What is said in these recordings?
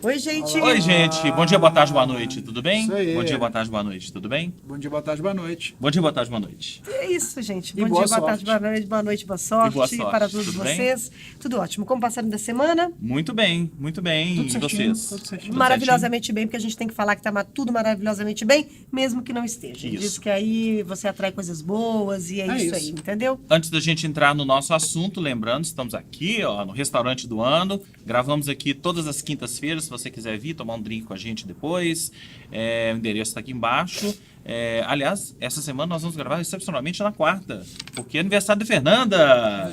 Oi, gente. Oi, gente. Bom dia, boa tarde, boa noite. Tudo bem? Isso aí. Bom dia, boa tarde, boa noite. Tudo bem? Bom dia, boa tarde, boa noite. Bom dia, boa tarde, boa noite. É isso, gente. E Bom boa dia, boa sorte. tarde, boa noite, boa sorte, boa sorte. para todos Tudo bem? vocês. Tudo ótimo. Como passaram da semana? Muito bem, muito bem. Tudo E certinho, vocês? tudo certinho. Maravilhosamente bem, porque a gente tem que falar que tá tudo maravilhosamente bem, mesmo que não esteja. Isso. Diz que aí você atrai coisas boas e é isso aí, entendeu? Antes da gente entrar no nosso assunto, lembrando, estamos aqui ó, no Restaurante do Ano. Gravamos aqui todas as quintas-feiras, se você quiser vir tomar um drink com a gente depois. O endereço está aqui embaixo. Aliás, essa semana nós vamos gravar excepcionalmente na quarta, porque é aniversário da Fernanda.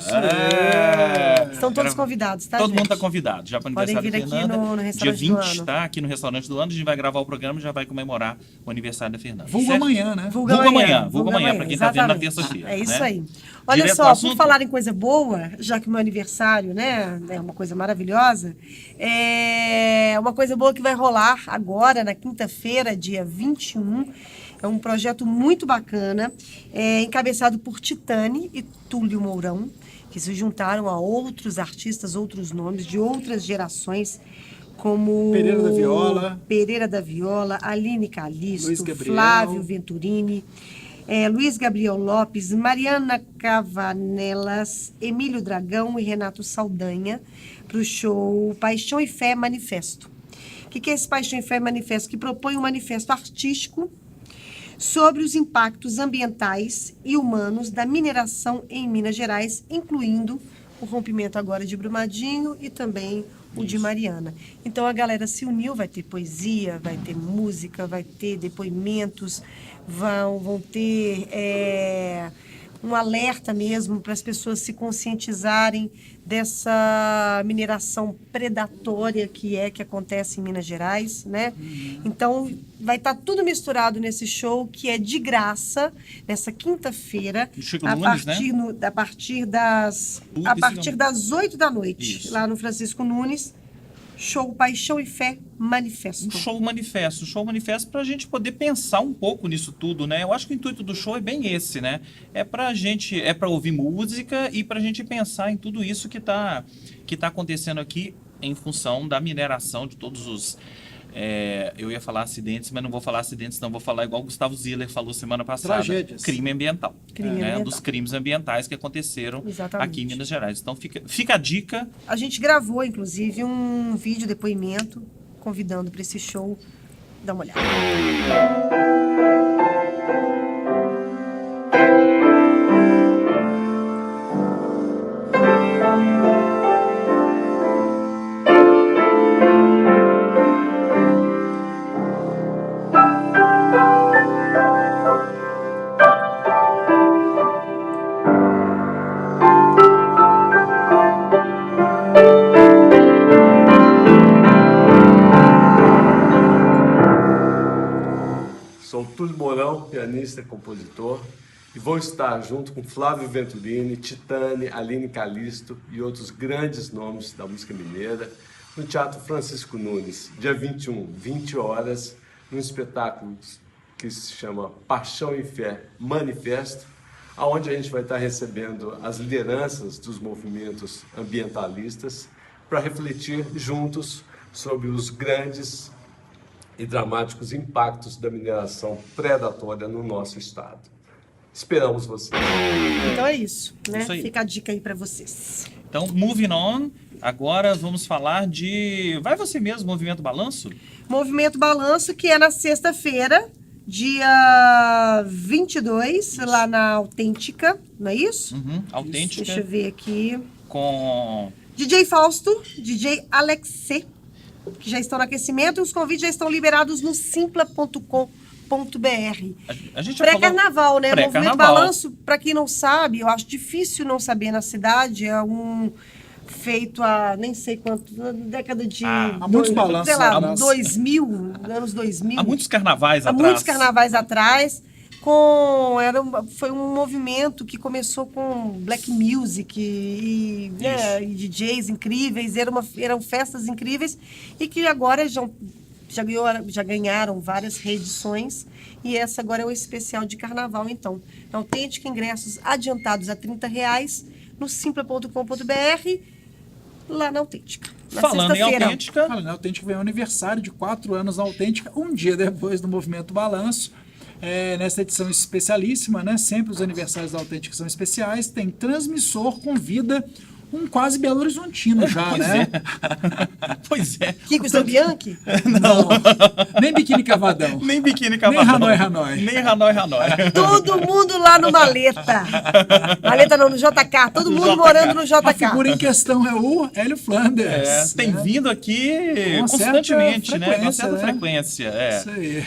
Estão todos convidados, tá, Todo gente? mundo está convidado já para o Podem aniversário da vir aqui Fernanda. no Dia Restaurante 20, do Ano. tá? Aqui no Restaurante do Ano. A gente vai gravar o programa e já vai comemorar o aniversário da Fernanda. Vulgo certo? amanhã, né? Vulgo amanhã, para quem está vendo na exatamente. terça-feira. É isso né? aí. Olha Direto só, ao por assunto? falar em coisa boa, já que meu aniversário, né, é uma coisa maravilhosa, é uma coisa boa que vai rolar agora, na quinta-feira, dia 21. É um projeto muito bacana, encabeçado por Titane e Túlio Mourão, que se juntaram a outros artistas, outros nomes de outras gerações, como Pereira da Viola, Aline Calisto, Luiz Gabriel. Flávio Venturini, Luiz Gabriel Lopes, Mariana Cavanelas, Emílio Dragão e Renato Saldanha, para o show Paixão e Fé Manifesto. O que é esse Paixão e Fé Manifesto? Que propõe um manifesto artístico sobre os impactos ambientais e humanos da mineração em Minas Gerais, incluindo o rompimento agora de Brumadinho e também o de Mariana. Então a galera se uniu, vai ter poesia, vai ter música, vai ter depoimentos, vão ter um alerta mesmo para as pessoas se conscientizarem dessa mineração predatória que acontece em Minas Gerais, né? Então vai estar tudo misturado nesse show que é de graça nessa quinta-feira, Chico a Nunes, partir né? a partir das 8 da noite, Isso. lá no Francisco Nunes. Show Paixão e Fé Manifesto. Um show manifesto para a gente poder pensar um pouco nisso tudo, né? Eu acho que o intuito do show é bem esse, né? É para ouvir música e para a gente pensar em tudo isso que tá acontecendo aqui em função da mineração de todos os eu ia falar acidentes, mas não vou falar acidentes, não vou falar igual o Gustavo Ziller falou semana passada. Tragédias. Crime ambiental. Crime ambiental. Dos crimes ambientais que aconteceram Exatamente. aqui em Minas Gerais. Então fica a dica. A gente gravou, inclusive, um vídeo depoimento convidando para esse show. Dá uma olhada. Sou Túlio Mourão, pianista e compositor, e vou estar junto com Flávio Venturini, Titane, Aline Calisto e outros grandes nomes da música mineira no Teatro Francisco Nunes, dia 21, 20 horas, num espetáculo que se chama Paixão e Fé Manifesto, onde a gente vai estar recebendo as lideranças dos movimentos ambientalistas para refletir juntos sobre os grandes e dramáticos impactos da mineração predatória no nosso estado. Esperamos vocês. Então é isso, né? Isso aí. Fica a dica aí para vocês. Então, moving on, agora vamos falar de... Vai você mesmo, Movimento Balanço? Movimento Balanço, que é na sexta-feira, dia 22, lá na Autêntica, não é isso? Autêntica. Deixa eu ver aqui. Com... DJ Fausto, DJ Alexê, que já estão no aquecimento, e os convites já estão liberados no simpla.com.br. A gente já falou... Pré-carnaval, né? Movimento Pré-carnaval. Balanço, para quem não sabe, eu acho difícil não saber na cidade, é um feito há nem sei quanto, na década de... há muitos balanços sei lá, atrás. 2000, anos 2000. Há muitos carnavais Há atrás. muitos carnavais atrás. Foi um movimento que começou com black music e DJs incríveis, eram festas incríveis e que agora já ganharam várias reedições e essa agora é o especial de carnaval, então. Autêntica, ingressos adiantados a R$30 no simpla.com.br. lá na Autêntica. Na Falando em sexta-feira. Autêntica, Falando, a Autêntica vem o aniversário de 4 anos da Autêntica, um dia depois do Movimento Balanço. Nessa edição especialíssima, né? Sempre os aniversários da Autêntica são especiais. Tem transmissor, convida um quase Belo Horizontino já, pois né? Pois é. Kiko Zambianchi? Não, nem Biquíni Cavadão. Nem Biquíni Cavadão. Nem Hanoi. Nem Hanoi. Todo mundo lá no Maleta. Maleta não, no JK. Todo No mundo JK. morando no A figura JK. em questão é o Hélio Flanders. Tem né? vindo aqui Com constantemente, certa né? Com frequência, certa né? frequência. Isso aí.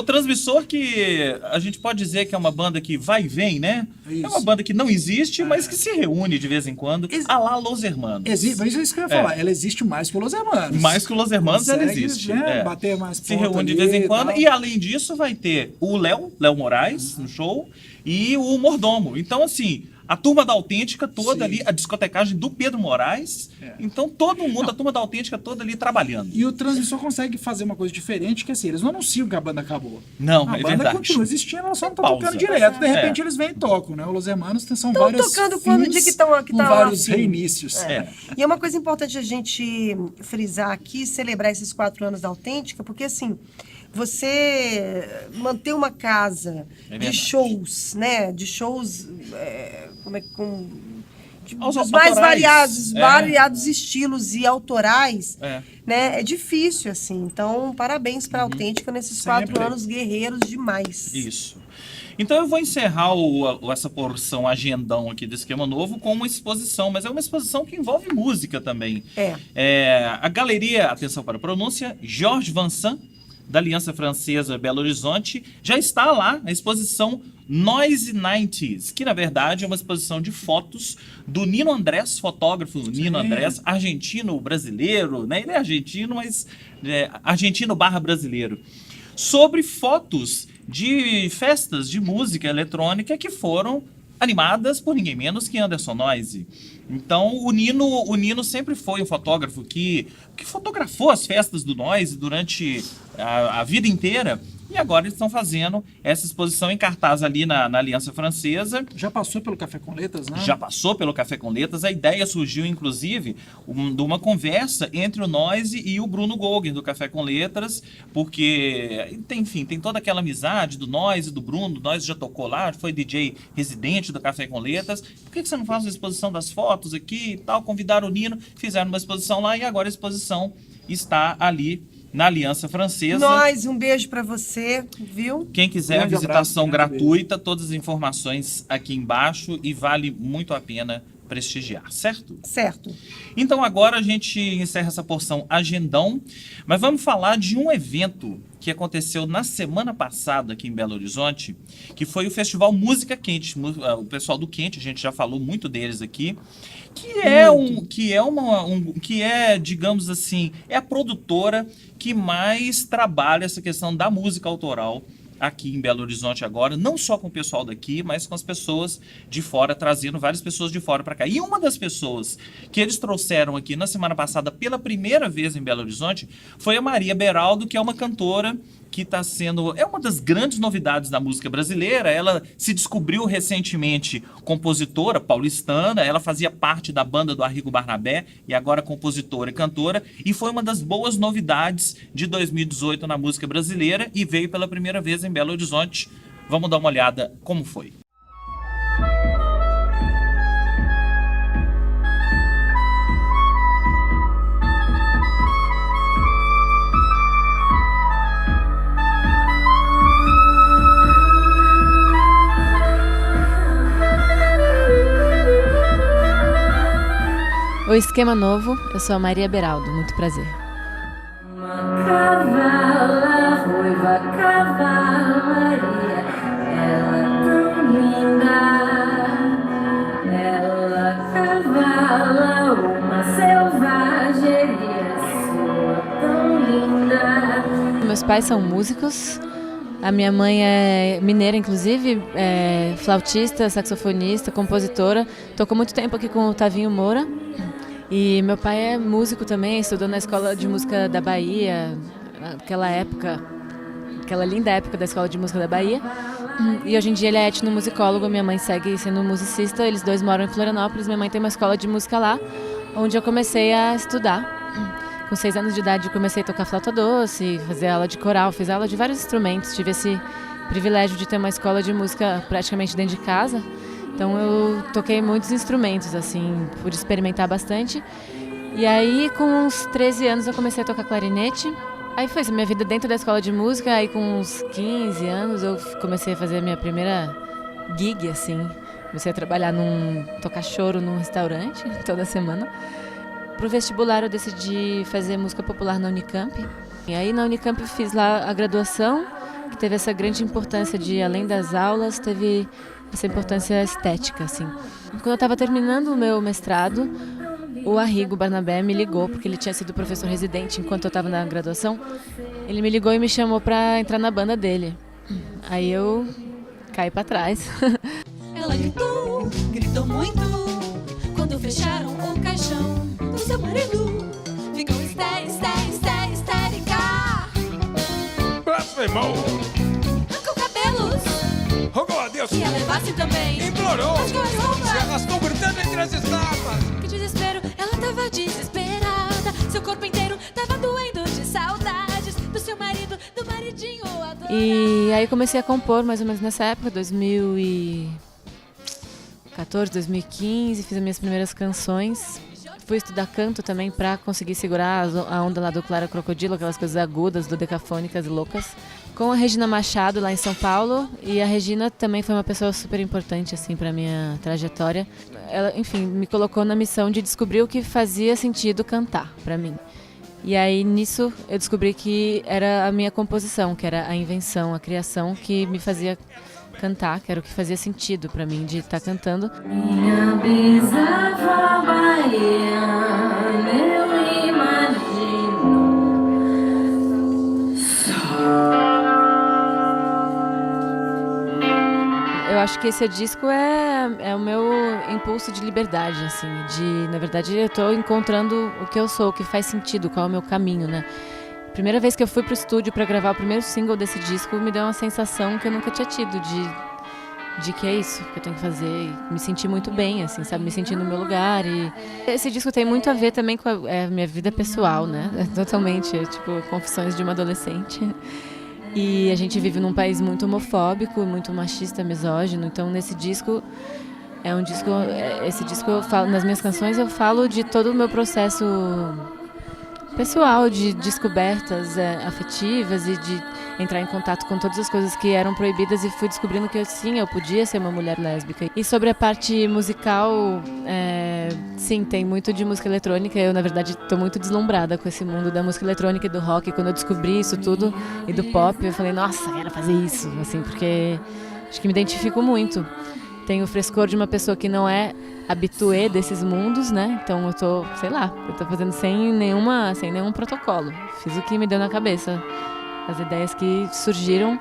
Transmissor que a gente pode dizer que é uma banda que vai e vem, né? Isso. É uma banda que não existe, mas que se reúne de vez em quando. A lá Los Hermanos. Mas isso que eu ia falar. Ela existe mais que o Los Hermanos. Mais que o Los Hermanos, ela Consegue, existe. né, bater mais Se ponto reúne de ali vez em e quando. tal. E além disso, vai ter o Léo Moraes no show e o Mordomo. Então, assim, a turma da Autêntica toda Sim. ali, a discotecagem do Pedro Moraes. Então, todo mundo, a turma da Autêntica toda ali trabalhando. E o transmissor consegue fazer uma coisa diferente, que assim, eles não anunciam que a banda acabou. Não, A é banda verdade. continua existindo, ela só não tá Pausa. tocando direto. De repente eles vêm e tocam, né? O Los Hermanos são Tão vários tocando quando o dia que tão com lá, vários assim. reinícios. E é uma coisa importante a gente frisar aqui, celebrar esses 4 anos da Autêntica, porque assim, você manter uma casa É de verdade. shows, né? De shows Aos dos mais autorais. variados estilos e autorais, É. né? É difícil, assim. Então, parabéns para a Autêntica nesses Sempre. 4 anos guerreiros demais. Isso. Então eu vou encerrar essa porção agendão aqui do Esquema Novo com uma exposição, mas é uma exposição que envolve música também. A galeria, atenção para a pronúncia, Georges Vincent, da Aliança Francesa Belo Horizonte, já está lá a exposição Noise 90s, que na verdade é uma exposição de fotos do Nino Andrés, fotógrafo Nino Andrés, argentino-brasileiro, né? Ele é argentino, mas argentino/brasileiro, sobre fotos de festas de música eletrônica que foram animadas por ninguém menos que Anderson Noise. Então, o Nino sempre foi um fotógrafo que fotografou as festas do Noise durante a vida inteira. E agora eles estão fazendo essa exposição em cartaz ali na Aliança Francesa. Já passou pelo Café com Letras, né? Já passou pelo Café com Letras. A ideia surgiu, inclusive, de uma conversa entre o Noise e o Bruno Gogen, do Café com Letras, porque, enfim, tem toda aquela amizade do Noise e do Bruno. O Noise já tocou lá, foi DJ residente do Café com Letras. Por que você não faz uma exposição das fotos aqui e tal? Convidaram o Nino, fizeram uma exposição lá e agora a exposição está ali na Aliança Francesa. Nós, um beijo para você, viu? Quem quiser a Grande visitação abraço, grande gratuita, todas as informações aqui embaixo e vale muito a pena prestigiar, certo? Certo. Então agora a gente encerra essa porção agendão, mas vamos falar de um evento que aconteceu na semana passada aqui em Belo Horizonte, que foi o Festival Música Quente. O pessoal do Quente, a gente já falou muito deles aqui, que é, digamos assim, é a produtora que mais trabalha essa questão da música autoral aqui em Belo Horizonte agora, não só com o pessoal daqui, mas com as pessoas de fora, trazendo várias pessoas de fora para cá. E uma das pessoas que eles trouxeram aqui na semana passada pela primeira vez em Belo Horizonte foi a Maria Beraldo, que é uma cantora que está sendo... É uma das grandes novidades da música brasileira. Ela se descobriu recentemente compositora paulistana, ela fazia parte da banda do Arrigo Barnabé e agora compositora e cantora, e foi uma das boas novidades de 2018 na música brasileira e veio pela primeira vez em Belo Horizonte. Vamos dar uma olhada como foi. O Esquema Novo, eu sou a Maria Beraldo, muito prazer. Uma cavala, ruiva cavalaria, ela tão linda, ela cavala uma selvageria sua tão linda. Meus pais são músicos, a minha mãe é mineira, inclusive, é flautista, saxofonista, compositora, tocou muito tempo aqui com o Tavinho Moura. E meu pai é músico também, estudou na Escola de Música da Bahia, naquela época, aquela linda época da Escola de Música da Bahia. E hoje em dia ele é etnomusicólogo, minha mãe segue sendo musicista, eles dois moram em Florianópolis, minha mãe tem uma escola de música lá. onde eu comecei a estudar. Com 6 anos de idade eu comecei a tocar flauta doce, fazer aula de coral, fiz aula de vários instrumentos. Tive esse privilégio de ter uma escola de música praticamente dentro de casa. Então eu toquei muitos instrumentos, assim, pude experimentar bastante. E aí com uns 13 anos eu comecei a tocar clarinete. Aí foi minha vida dentro da escola de música. Aí com uns 15 anos eu comecei a fazer a minha primeira gig, assim. Comecei a trabalhar tocar choro num restaurante toda semana. Pro vestibular eu decidi fazer música popular na Unicamp. E aí na Unicamp eu fiz lá a graduação, que teve essa grande importância de, além das aulas, teve essa importância estética, assim. Quando eu estava terminando o meu mestrado, o Arrigo Barnabé me ligou, porque ele tinha sido professor residente enquanto eu estava na graduação. Ele me ligou e me chamou para entrar na banda dele. Aí eu caí para trás. Ela gritou, gritou muito, quando fecharam o caixão do seu marido. Ficou histérica. Blasfemou! Arrancou cabelos, Rogou a Deus! que a levasse também. Implorou! Rasgou as roupas. Se arrastou gritando entre as estátuas! Que desespero, ela tava desesperada. Seu corpo inteiro tava doendo de saudades do seu marido, do maridinho adorado. E aí comecei a compor mais ou menos nessa época, 2014, 2015, fiz as minhas primeiras canções. Fui estudar canto também para conseguir segurar a onda lá do Clara Crocodilo, aquelas coisas agudas, dodecafônicas e loucas. Com a Regina Machado lá em São Paulo, e a Regina também foi uma pessoa super importante assim para minha trajetória. Ela, enfim, me colocou na missão de descobrir o que fazia sentido cantar para mim. E aí nisso eu descobri que era a minha composição, que era a invenção, a criação que me fazia cantar, que era o que fazia sentido para mim de estar cantando. Minha bisavó baiana, eu imagino. Eu acho que esse disco é o meu impulso de liberdade, assim, na verdade eu tô encontrando o que eu sou, o que faz sentido, qual é o meu caminho, né? Primeira vez que eu fui pro estúdio para gravar o primeiro single desse disco, me deu uma sensação que eu nunca tinha tido de que é isso que eu tenho que fazer, e me senti muito bem, assim, sabe, me senti no meu lugar. E esse disco tem muito a ver também com a minha vida pessoal, né? Totalmente, tipo, confissões de uma adolescente. E a gente vive num país muito homofóbico, muito machista, misógino. Então, nesse disco, esse disco eu falo, nas minhas canções eu falo de todo o meu processo pessoal, de descobertas afetivas e de entrar em contato com todas as coisas que eram proibidas, e fui descobrindo que eu podia ser uma mulher lésbica. E sobre a parte musical, sim, tem muito de música eletrônica. Eu, na verdade, estou muito deslumbrada com esse mundo da música eletrônica e do rock. Quando eu descobri isso tudo, e do pop, eu falei, nossa, quero fazer isso, assim, porque acho que me identifico muito. Tenho o frescor de uma pessoa que não é habituê desses mundos, né? Então eu tô fazendo sem nenhum protocolo. Fiz o que me deu na cabeça. As ideias que surgiram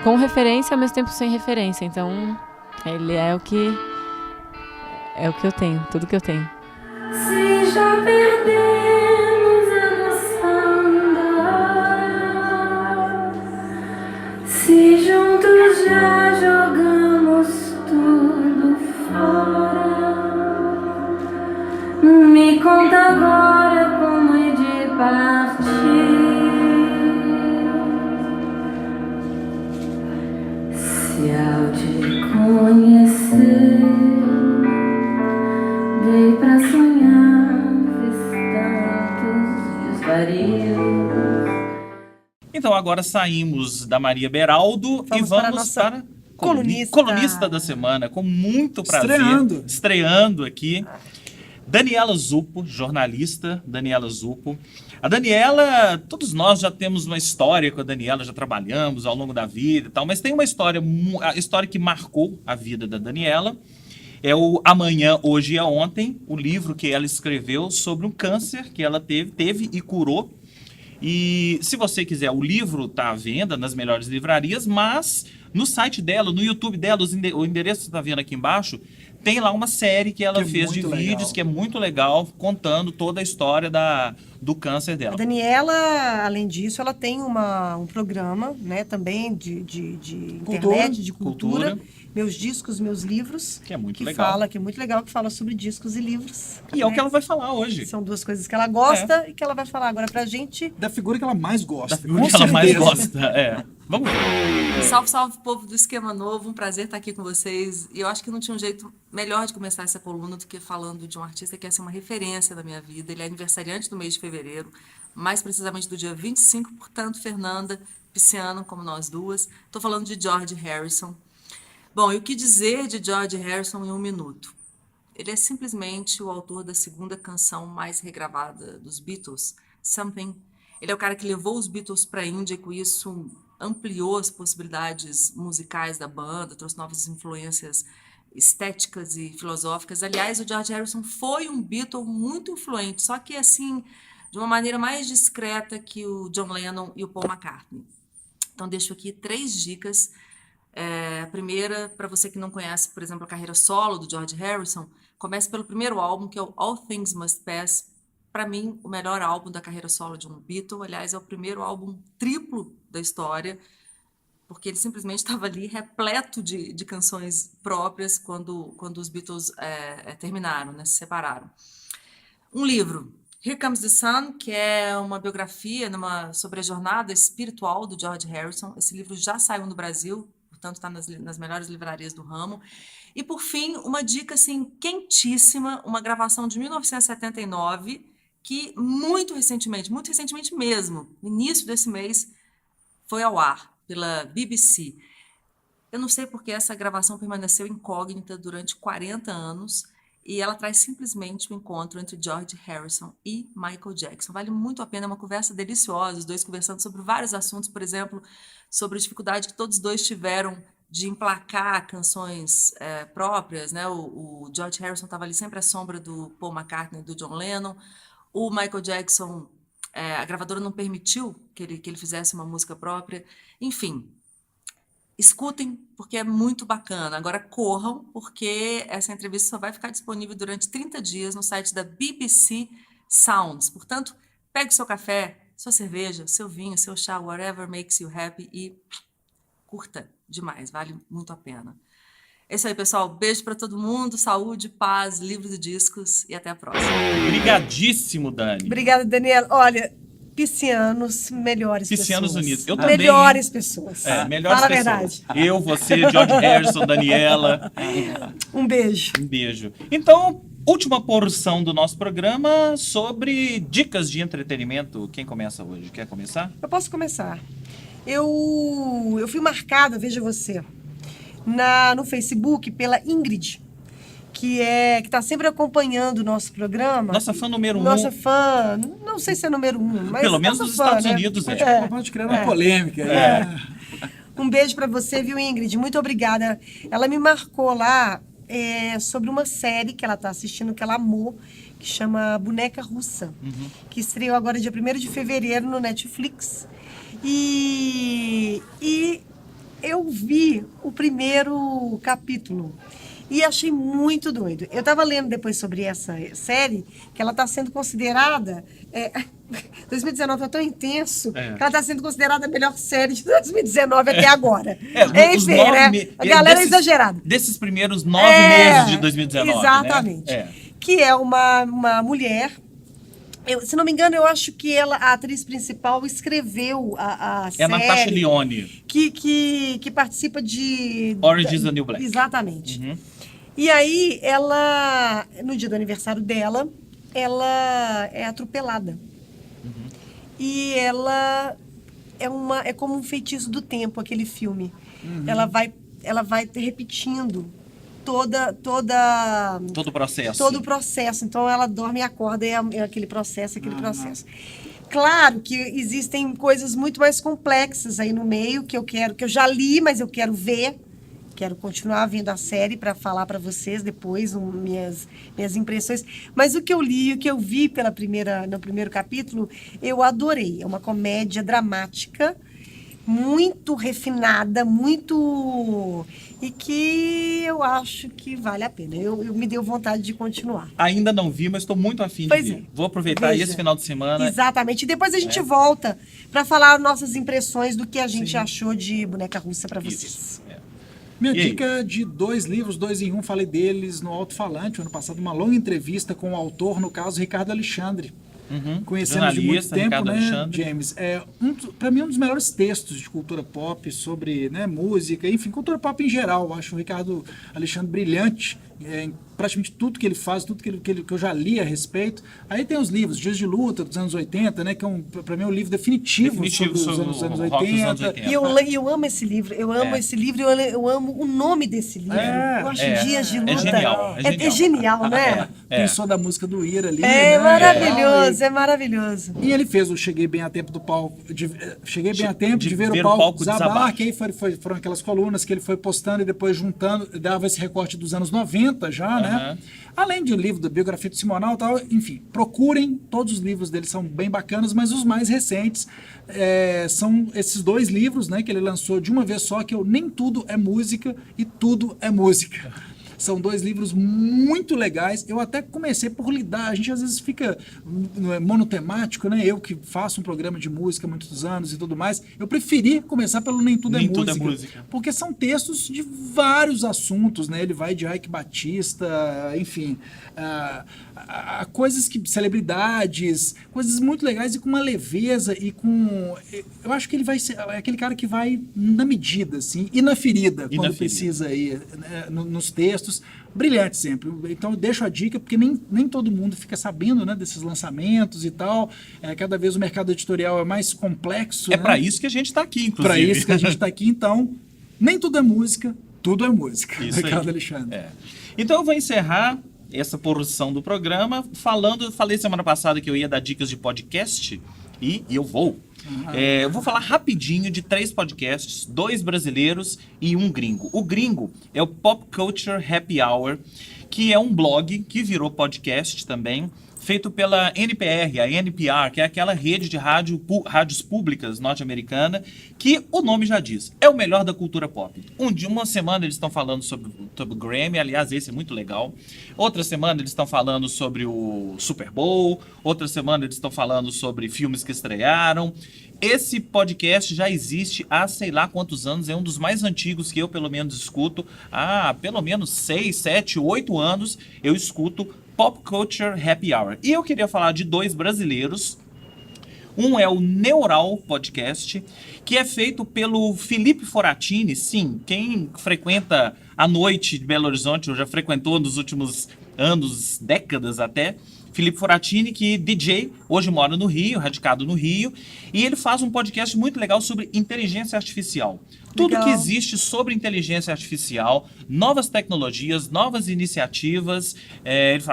com referência, ao mesmo tempo sem referência. Então, ele é o que eu tenho, tudo que eu tenho. Se já perdemos a noção, se juntos já jogamos tudo fora, me conta agora como é de partir. Se ao te conhecer dei pra sonhar, fiz tantos desvarios. Então agora saímos da Maria Beraldo e Vamos para a vamos nossa para colunista. colunista da semana, com muito prazer. Estreando aqui. Daniela Zupo, jornalista Daniela Zupo. A Daniela, todos nós já temos uma história com a Daniela, já trabalhamos ao longo da vida e tal, mas tem uma história, a história que marcou a vida da Daniela. É o Amanhã, Hoje e Ontem, o livro que ela escreveu sobre um câncer que ela teve e curou. E se você quiser, o livro está à venda nas melhores livrarias, mas No site dela, no YouTube dela, o endereço que você está vendo aqui embaixo, tem lá uma série que ela Que é fez de muito legal. vídeos, que é muito legal, contando toda a história do câncer A dela. Daniela, além disso, ela tem um programa, né, também de internet, de cultura. Meus discos, meus livros. Que é muito legal. Que é muito legal, que fala sobre discos e livros. E é o que ela vai falar hoje. São duas coisas que ela gosta e que ela vai falar agora pra gente. Da figura que ela mais gosta. Da figura que ela mais gosta. Vamos ver. Salve, salve, povo do Esquema Novo. Um prazer estar aqui com vocês. E eu acho que não tinha um jeito melhor de começar essa coluna do que falando de um artista que é uma referência da minha vida. Ele é aniversariante do mês de fevereiro, mais precisamente do dia 25, portanto, Fernanda, pisciano, como nós duas. Estou falando de George Harrison. Bom, e o que dizer de George Harrison em um minuto? Ele é simplesmente o autor da segunda canção mais regravada dos Beatles, Something. Ele é o cara que levou os Beatles para a Índia e com isso ampliou as possibilidades musicais da banda, trouxe novas influências estéticas e filosóficas. Aliás, o George Harrison foi um Beatle muito influente, só que assim, de uma maneira mais discreta que o John Lennon e o Paul McCartney. Então, deixo aqui 3 dicas. A primeira, para você que não conhece, por exemplo, a carreira solo do George Harrison, comece pelo primeiro álbum, que é o All Things Must Pass. Para mim, o melhor álbum da carreira solo de um Beatle. Aliás, é o primeiro álbum triplo da história, porque ele simplesmente estava ali repleto de canções próprias quando os Beatles terminaram, né, se separaram. Um livro, Here Comes the Sun, que é uma biografia sobre a jornada espiritual do George Harrison. Esse livro já saiu no Brasil, portanto está nas melhores livrarias do ramo. E, por fim, uma dica assim, quentíssima, uma gravação de 1979, que muito recentemente mesmo, no início desse mês, foi ao ar pela BBC. Eu não sei porque essa gravação permaneceu incógnita durante 40 anos e ela traz simplesmente o encontro entre George Harrison e Michael Jackson. Vale muito a pena, é uma conversa deliciosa, os dois conversando sobre vários assuntos, por exemplo, sobre a dificuldade que todos os dois tiveram de emplacar canções próprias, né? O George Harrison estava ali sempre à sombra do Paul McCartney e do John Lennon. O Michael Jackson, a gravadora não permitiu que ele fizesse uma música própria. Enfim, escutem, porque é muito bacana. Agora corram, porque essa entrevista só vai ficar disponível durante 30 dias no site da BBC Sounds. Portanto, pegue o seu café, sua cerveja, seu vinho, seu chá, whatever makes you happy e curta demais, vale muito a pena. É isso aí, pessoal. Beijo para todo mundo, saúde, paz, livros e discos e até a próxima. Obrigadíssimo, Dani. Obrigada, Daniela. Olha, piscianos, melhores Piscianos pessoas. Unidos. Eu também. Melhores pessoas. Melhores Fala pessoas. a verdade. Eu, você, George Harrison, Daniela. Um beijo. Um beijo. Então, última porção do nosso programa sobre dicas de entretenimento. Quem começa hoje? Quer começar? Eu posso começar. Eu fui marcada, veja você, no Facebook pela Ingrid, que está sempre acompanhando o nosso programa. Nossa fã número 1. Nossa fã, não sei se é número 1, mas pelo menos nos Estados Unidos. Pode criar uma polêmica. Um beijo para você, viu, Ingrid? Muito obrigada. Ela me marcou lá sobre uma série que ela está assistindo, que ela amou, que chama Boneca Russa, que estreou agora dia 1º de fevereiro no Netflix. E eu vi o primeiro capítulo e achei muito doido. Eu estava lendo depois sobre essa série, que ela está sendo considerada... 2019 é tão intenso que ela está sendo considerada a melhor série de 2019 até agora. Enfim, né? A galera é exagerada. Desses primeiros 9 meses de 2019. Exatamente. Né? Que é uma mulher... se não me engano, eu acho que a atriz principal, escreveu a série. É a Natasha Lyonne. Que participa de... Orange is the New Black. Exatamente. E aí, ela, no dia do aniversário dela, ela é atropelada. E ela é como um feitiço do tempo, aquele filme. Ela vai repetindo todo o processo. Todo o processo. Então, ela dorme e acorda e é aquele processo. Claro que existem coisas muito mais complexas aí no meio, que eu já li, mas eu quero ver. Quero continuar vendo a série para falar para vocês depois minhas impressões. Mas o que eu li, o que eu vi no primeiro capítulo, eu adorei. É uma comédia dramática. muito refinada, muito... E que eu acho que vale a pena. Eu me deu vontade de continuar. Ainda não vi, mas estou muito afim de Pois ver. é. Vou aproveitar Veja. esse final de semana. Exatamente. E depois a gente volta para falar nossas impressões do que a gente achou de Boneca Russa para vocês. Isso. Minha E aí? dica de 2 livros, 2 em 1, falei deles no Alto Falante, ano passado, uma longa entrevista com o autor, no caso, Ricardo Alexandre. Conhecemos de muito Jornalista, tempo, Ricardo né, Alexandre. James? Para mim, um dos melhores textos de cultura pop sobre, né, música, enfim, cultura pop em geral. Eu acho o Ricardo Alexandre brilhante em praticamente tudo que ele faz, tudo que eu já li a respeito. Aí tem os livros, Dias de Luta, dos anos 80, né, que é para mim é um livro definitivo sobre os sobre anos o rock dos anos 80. 80. E eu amo esse livro. Eu amo esse livro. Eu amo o nome desse livro. Eu acho Dias de Luta. É genial. É genial, né? Pensou da música do Ira ali, É né? maravilhoso, é maravilhoso. E ele fez o Cheguei Bem a Tempo do palco, Cheguei Bem a Tempo de ver o palco palco desabar, desabar. que aí foram aquelas colunas que ele foi postando e depois juntando, dava esse recorte dos anos 90 já, né? Além de um livro da biografia do Simonal e tal, enfim, procurem, todos os livros dele são bem bacanas, mas os mais recentes são esses 2 livros, né, que ele lançou de uma vez só, que é o Nem Tudo é Música e Tudo é Música. São 2 livros muito legais. Eu até comecei por lidar. A gente às vezes fica monotemático, né? Eu que faço um programa de música há muitos anos e tudo mais. Eu preferi começar pelo Nem Tudo, Nem é, Tudo é música, Música. porque são textos de vários assuntos, né? Ele vai de Ike Batista, enfim, a coisas que celebridades, coisas muito legais e com uma leveza e com... Eu acho que ele vai ser aquele cara que vai na medida, assim, e na ferida, quando precisa ir, né, nos textos. Brilhante sempre. Então eu deixo a dica, porque nem todo mundo fica sabendo, né, desses lançamentos e tal. Cada vez o mercado editorial é mais complexo. É né? para isso que a gente está aqui, inclusive. Para isso que a gente está aqui, então. Nem tudo é música, tudo é música. Isso Ricardo aí. Alexandre. Então eu vou encerrar essa porção do programa falei semana passada que eu ia dar dicas de podcast e eu vou. Eu vou falar rapidinho de 3 podcasts, 2 brasileiros e 1 gringo. O gringo é o Pop Culture Happy Hour, que é um blog que virou podcast também, feito pela NPR, a NPR, que é aquela rede de rádios públicas norte-americana, que o nome já diz, é o melhor da cultura pop. Uma semana eles estão falando sobre o Grammy, aliás, esse é muito legal. Outra semana eles estão falando sobre o Super Bowl, outra semana eles estão falando sobre filmes que estrearam. Esse podcast já existe há sei lá quantos anos, é um dos mais antigos que eu pelo menos escuto. Há pelo menos 6, 7, 8 anos eu escuto Pop Culture Happy Hour. E eu queria falar de 2 brasileiros. Um é o Neural Podcast, que é feito pelo Felipe Foratini. Sim, quem frequenta a noite de Belo Horizonte, ou já frequentou nos últimos anos, décadas até, Felipe Foratini, que DJ, hoje mora no Rio, radicado no Rio, e ele faz um podcast muito legal sobre inteligência artificial. Tudo Legal. que existe sobre inteligência artificial, novas tecnologias, novas iniciativas, ele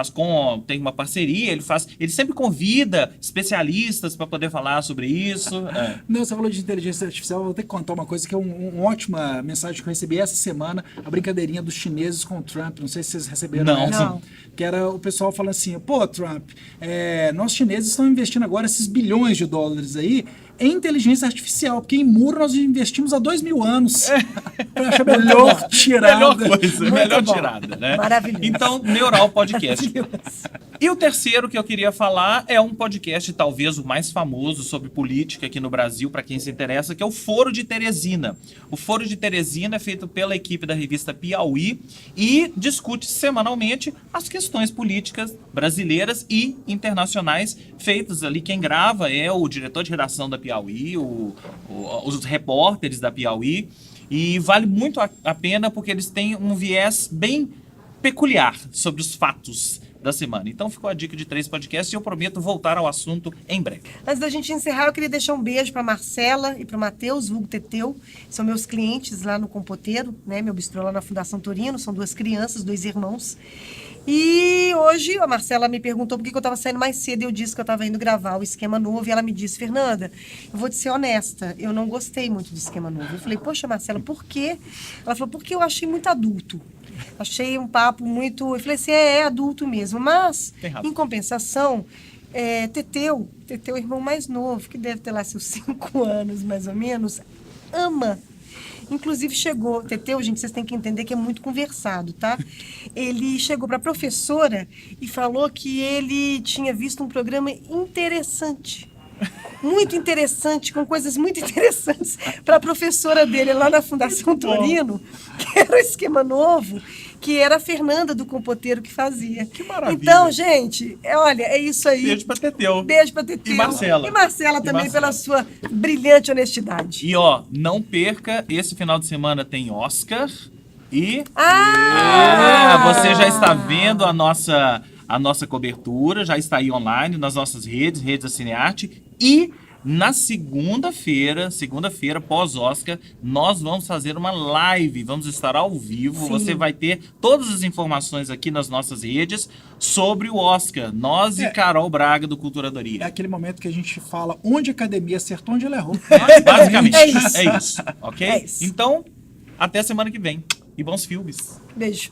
tem uma parceria, ele sempre convida especialistas para poder falar sobre isso. Não, você falou de inteligência artificial, eu vou ter que contar uma coisa que é uma ótima mensagem que eu recebi essa semana, a brincadeirinha dos chineses com o Trump, não sei se vocês receberam Não. essa, Não. que era o pessoal falando assim, pô, Trump, nós chineses estamos investindo agora esses bilhões de dólares aí em inteligência artificial, porque em muro nós investimos há 2000 anos. Eu acho a melhor tirada. Melhor coisa, Muito melhor bom. tirada, né? Maravilhoso. Então, Neural Podcast. E o terceiro que eu queria falar é um podcast talvez o mais famoso sobre política aqui no Brasil, para quem se interessa, que é o Foro de Teresina. O Foro de Teresina é feito pela equipe da revista Piauí e discute semanalmente as questões políticas brasileiras e internacionais feitas ali. Quem grava é o diretor de redação da Piauí, os repórteres da Piauí, e vale muito a pena porque eles têm um viés bem peculiar sobre os fatos da semana. Então ficou a dica de 3 podcasts e eu prometo voltar ao assunto em breve. Antes da gente encerrar, eu queria deixar um beijo para Marcela e para o Matheus, vulgo Teteu, são meus clientes lá no Compoteiro, né? Meu bistrô lá na Fundação Torino, são 2 crianças, 2 irmãos. E hoje a Marcela me perguntou por que eu estava saindo mais cedo e eu disse que eu estava indo gravar o Esquema Novo e ela me disse, Fernanda, eu vou te ser honesta, eu não gostei muito do Esquema Novo. Eu falei, poxa Marcela, por quê? Ela falou, porque eu achei muito adulto. Achei um papo muito... Eu falei assim, é adulto mesmo, mas Tem razão. em compensação, Teteu, o irmão mais novo, que deve ter lá seus 5 anos mais ou menos, ama. Inclusive chegou, Teteu, gente, vocês têm que entender que é muito conversado, tá? Ele chegou para a professora e falou que ele tinha visto um programa interessante. Muito interessante, com coisas muito interessantes para a professora dele lá na Fundação Torino, que era o Esquema Novo, que era a Fernanda do Compoteiro que fazia. Que maravilha. Então, gente, olha, é isso aí. Beijo pra Teteu. Beijo pra Teteu. E Marcela. E Marcela também, Marcela. pela sua brilhante honestidade. E ó, não perca, esse final de semana tem Oscar e você já está vendo a nossa cobertura, já está aí online nas nossas redes da Cinearte, e na segunda-feira, pós-Oscar, nós vamos fazer uma live, vamos estar ao vivo, Sim. Você vai ter todas as informações aqui nas nossas redes sobre o Oscar, nós e Carol Braga do É Culturadoria. aquele momento que a gente fala onde a academia acertou, onde ela errou. Basicamente, É isso. ok? É isso. Então, até semana que vem, e bons filmes. Beijo.